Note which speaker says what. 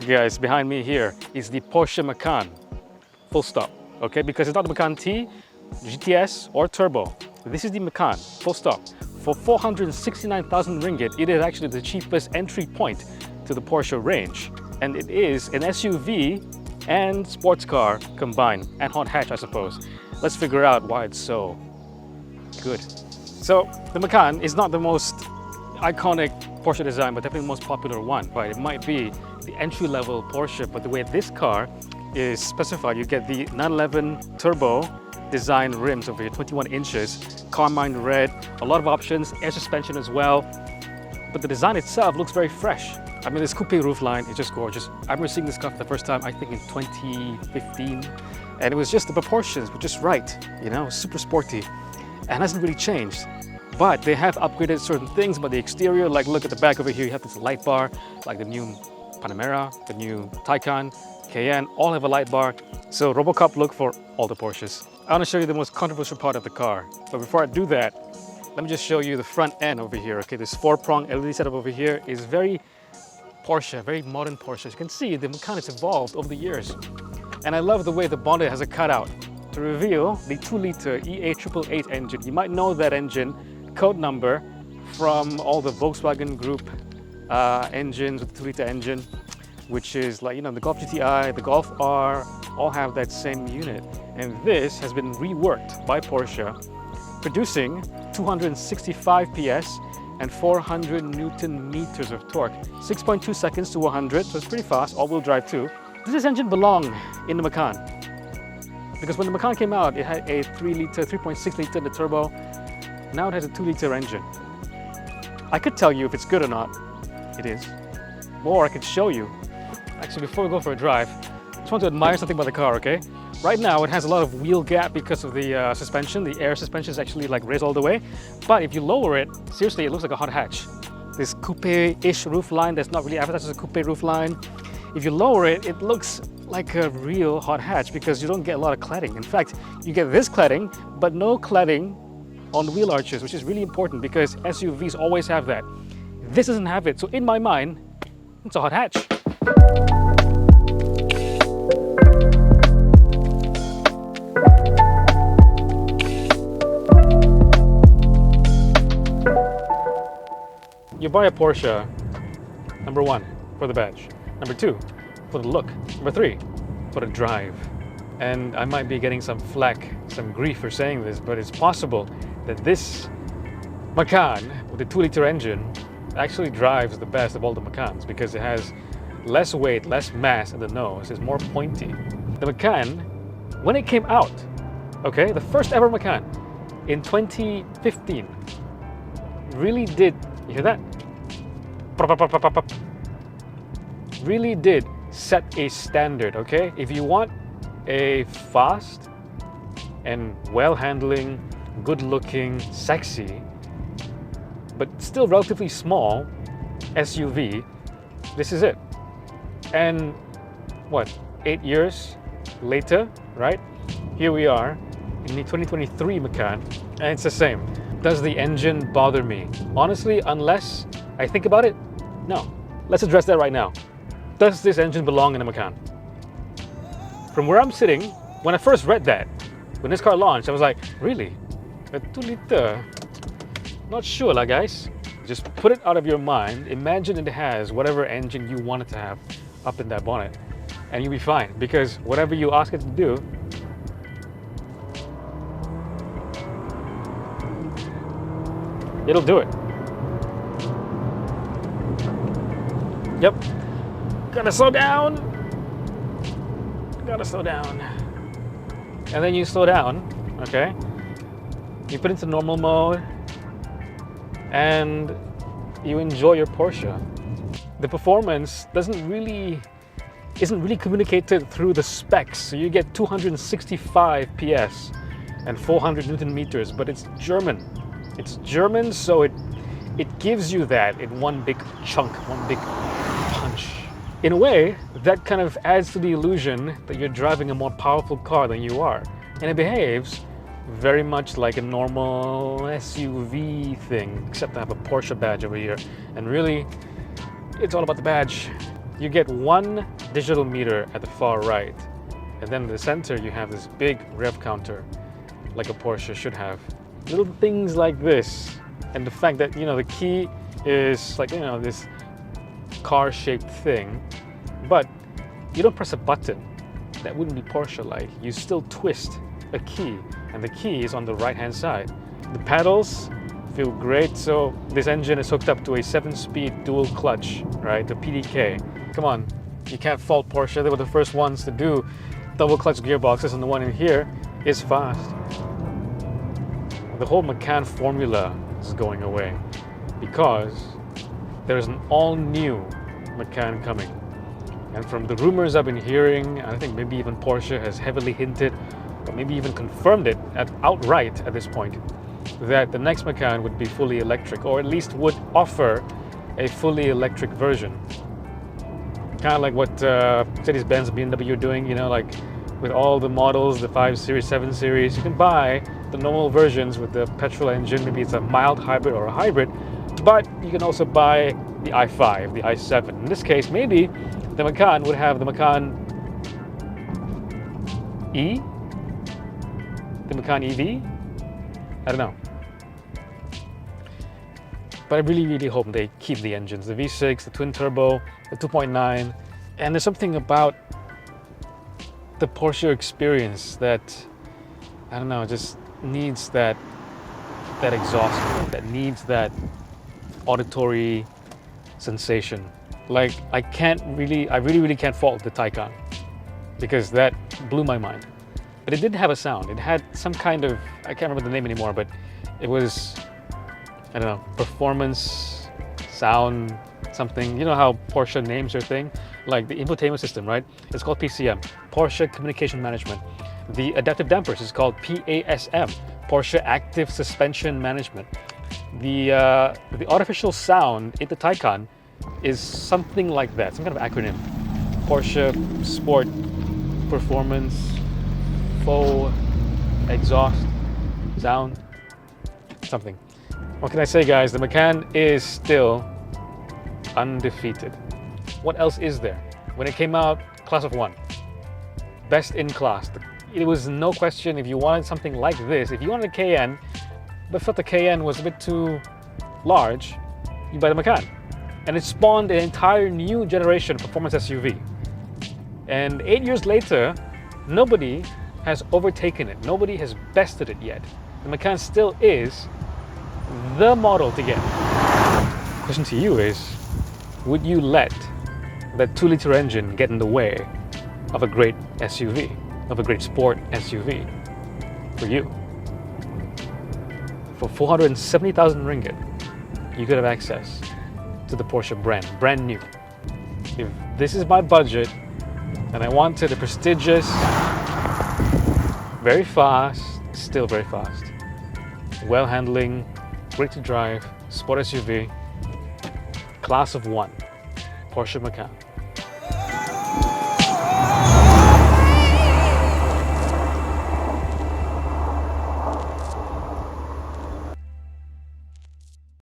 Speaker 1: guys, behind me here is the Porsche Macan. Full stop. Okay, because it's not the Macan T, GTS, or Turbo. This is the Macan. Full stop. For 469,000 ringgit, it is actually the cheapest entry point to the Porsche range. And it is an SUV and sports car combined, and hot hatch, I suppose. Let's figure out why it's so good. So the Macan is not the most iconic Porsche design, but definitely the most popular one, right? It might be the entry-level Porsche, but the way this car is specified, you get the 911 turbo design rims over here, 21 inches, carmine red, a lot of options, air suspension as well. But the design itself looks very fresh. I mean, this coupe roofline is just gorgeous. I remember seeing this car for the first time, I think in 2015, and it was just the proportions were just right, you know, super sporty, and hasn't really changed. But they have upgraded certain things about the exterior, like look at the back over here, you have this light bar, like the new Panamera, the new Taycan, Cayenne, all have a light bar. So Robocop look for all the Porsches. I want to show you the most controversial part of the car. But before I do that, let me just show you the front end over here. Okay, this 4-prong LED setup over here is very Porsche, very modern Porsche. As you can see, the Macan has evolved over the years. And I love the way the bonnet has a cutout to reveal the 2-liter EA888 engine. You might know that engine code number from all the Volkswagen Group engines with the 2-liter engine, which is like, you know, the Golf GTI, the Golf R, all have that same unit. And this has been reworked by Porsche, producing 265 PS and 400 Newton meters of torque. 6.2 seconds to 100, so it's pretty fast, all-wheel drive too. Does this engine belong in the Macan? Because when the Macan came out, it had a 3.6 liter in the turbo. Now it has a 2-liter engine. I could tell you if it's good or not. It is. Or I could show you. Actually, before we go for a drive, I just want to admire something about the car, okay? Right now, it has a lot of wheel gap because of the suspension. The air suspension is actually like raised all the way. But if you lower it, seriously, it looks like a hot hatch. This coupe-ish roofline that's not really advertised as a coupe roofline. If you lower it, it looks like a real hot hatch because you don't get a lot of cladding. In fact, you get this cladding, but no cladding on the wheel arches, which is really important because SUVs always have that. This doesn't have it, so in my mind, it's a hot hatch. You buy a Porsche, number 1, for the badge. Number 2, for the look. Number 3, for the drive. And I might be getting some flack, some grief for saying this, but it's possible that this Macan with the 2-liter engine actually drives the best of all the Macans because it has less weight, less mass at the nose, it's more pointy. The Macan, when it came out, okay, the first ever Macan in 2015, really did, you hear that? Really did set a standard, okay? If you want a fast and well-handling, good-looking, sexy, but still relatively small SUV, this is it. And what, 8 years later, right? Here we are in the 2023 Macan, and it's the same. Does the engine bother me? Honestly, unless I think about it, no. Let's address that right now. Does this engine belong in a Macan? From where I'm sitting, when I first read that, when this car launched, I was like, really? A 2-liter? Not sure, lah, guys. Just put it out of your mind. Imagine it has whatever engine you want it to have up in that bonnet, and you'll be fine. Because whatever you ask it to do, it'll do it. Yep. Gotta slow down. Gotta slow down. And then you slow down, okay? You put it into normal mode and you enjoy your Porsche. The performance isn't really communicated through the specs. So you get 265 PS and 400 Newton meters, but it's German. It's German, so it gives you that in one big chunk, one big punch. In a way, that kind of adds to the illusion that you're driving a more powerful car than you are. And it behaves very much like a normal SUV thing, except I have a Porsche badge over here. And really, it's all about the badge. You get one digital meter at the far right, and then in the center you have this big rev counter, like a Porsche should have. Little things like this, and the fact that, you know, the key is like, you know, this car-shaped thing, but you don't press a button. That wouldn't be Porsche-like. You still twist a key, and the key is on the right-hand side. The pedals feel great. So this engine is hooked up to a 7-speed dual clutch, right? The PDK. Come on, you can't fault Porsche. They were the first ones to do double clutch gearboxes, and the one in here is fast. The whole Macan formula is going away because there's an all-new Macan coming. And from the rumors I've been hearing, I think maybe even Porsche has heavily hinted, or maybe even confirmed it outright at this point, that the next Macan would be fully electric, or at least would offer a fully electric version. Kind of like what Mercedes-Benz, BMW are doing, you know, like with all the models, the 5 Series, 7 Series, you can buy the normal versions with the petrol engine. Maybe it's a mild hybrid or a hybrid, but you can also buy the i5, the i7. In this case, maybe the Macan would have the Macan E? The Macan EV? I don't know. But I really, really hope they keep the engines. The V6, the twin turbo, the 2.9. And there's something about the Porsche experience that, I don't know, just needs that exhaust, that needs that auditory sensation. Like, I really can't fault the Taycan, because that blew my mind. But it did have a sound. It had some kind of, I can't remember the name anymore, but it was, I don't know, performance, sound, something. You know how Porsche names their thing? Like the infotainment system, right? It's called PCM, Porsche Communication Management. The adaptive dampers is called PASM, Porsche Active Suspension Management. The artificial sound in the Taycan is something like that, some kind of acronym. Porsche Sport Performance Faux Exhaust Sound something. What can I say, guys? The Macan is still undefeated. What else is there? When it came out, class of one, best in class. It was no question. If you wanted something like this, if you wanted a Cayenne but felt the Cayenne was a bit too large, you buy the Macan. And it spawned an entire new generation of performance SUV. And 8 years later, nobody has overtaken it. Nobody has bested it yet. The Macan still is the model to get. Question to you is, would you let that 2-liter engine get in the way of a great SUV, of a great sport SUV for you? For 470,000 ringgit, you could have access to the Porsche brand new. If this is my budget and I wanted a prestigious, very fast, still very fast, well handling, great to drive, sport SUV, class of one, Porsche Macan.